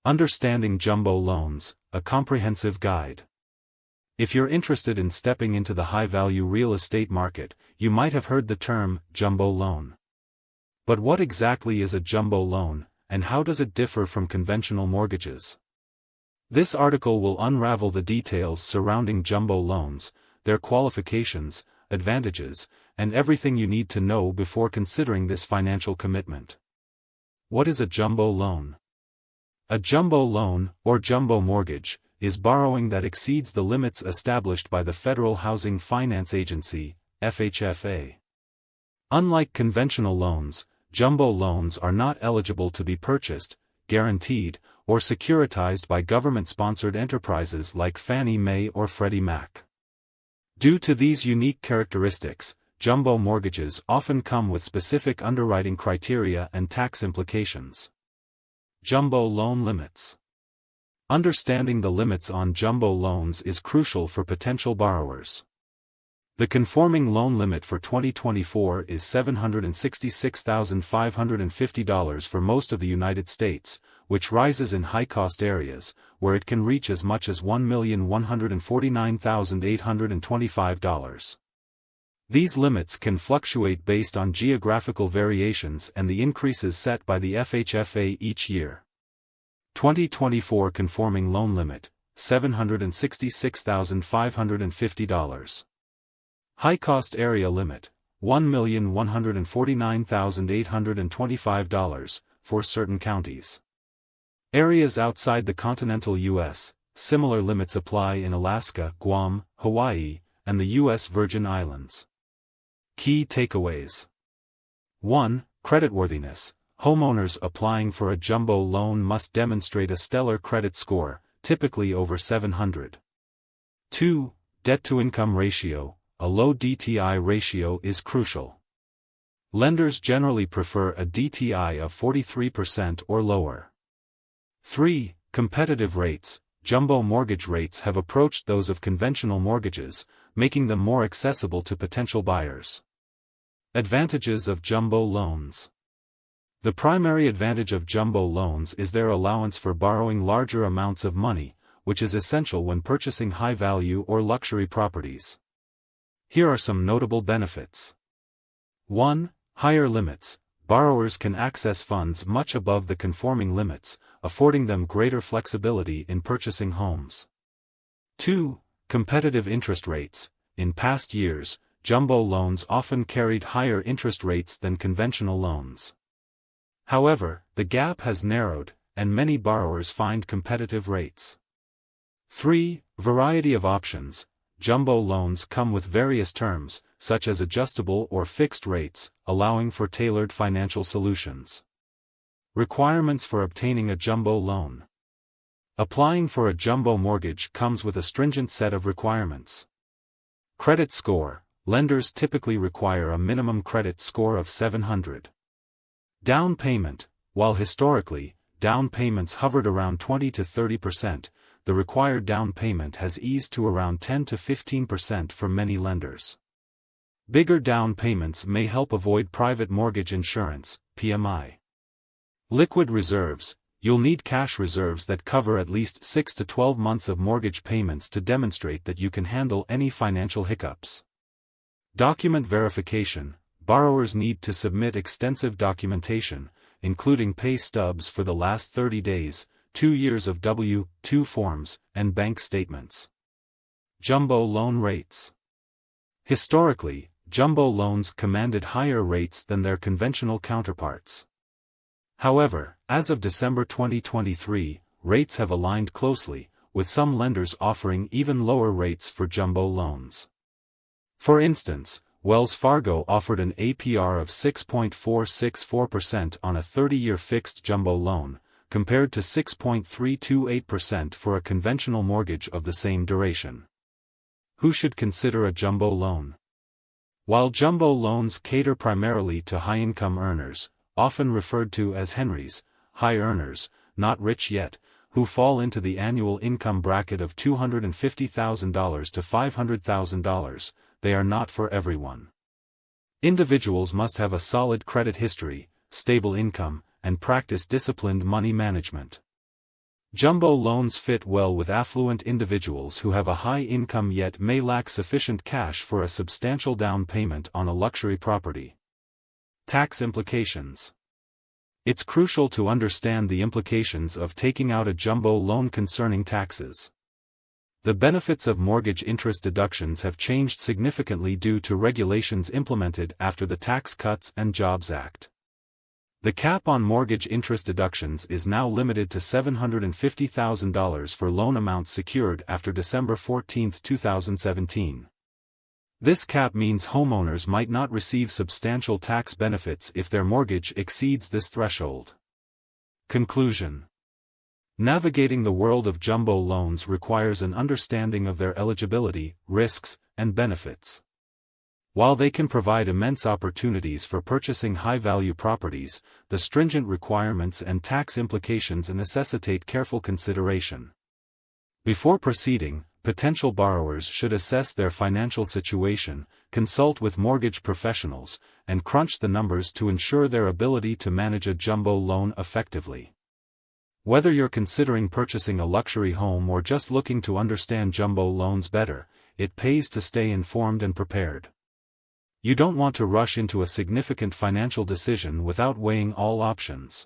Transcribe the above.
Understanding Jumbo Loans, a comprehensive guide. If you're interested in stepping into the high-value real estate market, you might have heard the term jumbo loan. But what exactly is a jumbo loan, and how does it differ from conventional mortgages? This article will unravel the details surrounding jumbo loans, their qualifications, advantages, and everything you need to know before considering this financial commitment. What is a jumbo loan? A jumbo loan, or jumbo mortgage, is borrowing that exceeds the limits established by the Federal Housing Finance Agency, FHFA. Unlike conventional loans, jumbo loans are not eligible to be purchased, guaranteed, or securitized by government-sponsored enterprises like Fannie Mae or Freddie Mac. Due to these unique characteristics, jumbo mortgages often come with specific underwriting criteria and tax implications. Jumbo loan limits. Understanding the limits on jumbo loans is crucial for potential borrowers. The conforming loan limit for 2024 is $766,550 for most of the United States, which rises in high-cost areas, where it can reach as much as $1,149,825. These limits can fluctuate based on geographical variations and the increases set by the FHFA each year. 2024 conforming loan limit, $766,550. High-cost area limit, $1,149,825, for certain counties. Areas outside the continental U.S., similar limits apply in Alaska, Guam, Hawaii, and the U.S. Virgin Islands. Key takeaways. 1. Creditworthiness. Homeowners applying for a jumbo loan must demonstrate a stellar credit score, typically over 700. 2. Debt-to-income ratio. A low DTI ratio is crucial. Lenders generally prefer a DTI of 43% or lower. 3. Competitive rates. Jumbo mortgage rates have approached those of conventional mortgages, making them more accessible to potential buyers. Advantages of jumbo loans. The primary advantage of jumbo loans is their allowance for borrowing larger amounts of money, which is essential when purchasing high-value or luxury properties. Here are some notable benefits. 1. Higher limits. Borrowers can access funds much above the conforming limits, affording them greater flexibility in purchasing homes. 2. Competitive interest rates. In past years, jumbo loans often carried higher interest rates than conventional loans. However, the gap has narrowed, and many borrowers find competitive rates. 3. Variety of options. Jumbo loans come with various terms, such as adjustable or fixed rates, allowing for tailored financial solutions. Requirements for obtaining a jumbo loan. Applying for a jumbo mortgage comes with a stringent set of requirements. Credit score. Lenders typically require a minimum credit score of 700. Down payment. While historically, down payments hovered around 20 to 30%, the required down payment has eased to around 10 to 15% for many lenders. Bigger down payments may help avoid private mortgage insurance, PMI. Liquid reserves. You'll need cash reserves that cover at least 6 to 12 months of mortgage payments to demonstrate that you can handle any financial hiccups. Document verification. Borrowers need to submit extensive documentation, including pay stubs for the last 30 days, 2 years of W-2 forms, and bank statements. Jumbo loan rates. Historically, jumbo loans commanded higher rates than their conventional counterparts. However, as of December 2023, rates have aligned closely, with some lenders offering even lower rates for jumbo loans. For instance, Wells Fargo offered an APR of 6.464% on a 30-year fixed jumbo loan, compared to 6.328% for a conventional mortgage of the same duration. Who should consider a jumbo loan? While jumbo loans cater primarily to high-income earners, often referred to as Henrys, high earners, not rich yet, who fall into the annual income bracket of $250,000 to $500,000, they are not for everyone. Individuals must have a solid credit history, stable income, and practice disciplined money management. Jumbo loans fit well with affluent individuals who have a high income yet may lack sufficient cash for a substantial down payment on a luxury property. Tax implications. It's crucial to understand the implications of taking out a jumbo loan concerning taxes. The benefits of mortgage interest deductions have changed significantly due to regulations implemented after the Tax Cuts and Jobs Act. The cap on mortgage interest deductions is now limited to $750,000 for loan amounts secured after December 14, 2017. This cap means homeowners might not receive substantial tax benefits if their mortgage exceeds this threshold. Conclusion. Navigating the world of jumbo loans requires an understanding of their eligibility, risks, and benefits. While they can provide immense opportunities for purchasing high-value properties, the stringent requirements and tax implications necessitate careful consideration. Before proceeding, potential borrowers should assess their financial situation, consult with mortgage professionals, and crunch the numbers to ensure their ability to manage a jumbo loan effectively. Whether you're considering purchasing a luxury home or just looking to understand jumbo loans better, it pays to stay informed and prepared. You don't want to rush into a significant financial decision without weighing all options.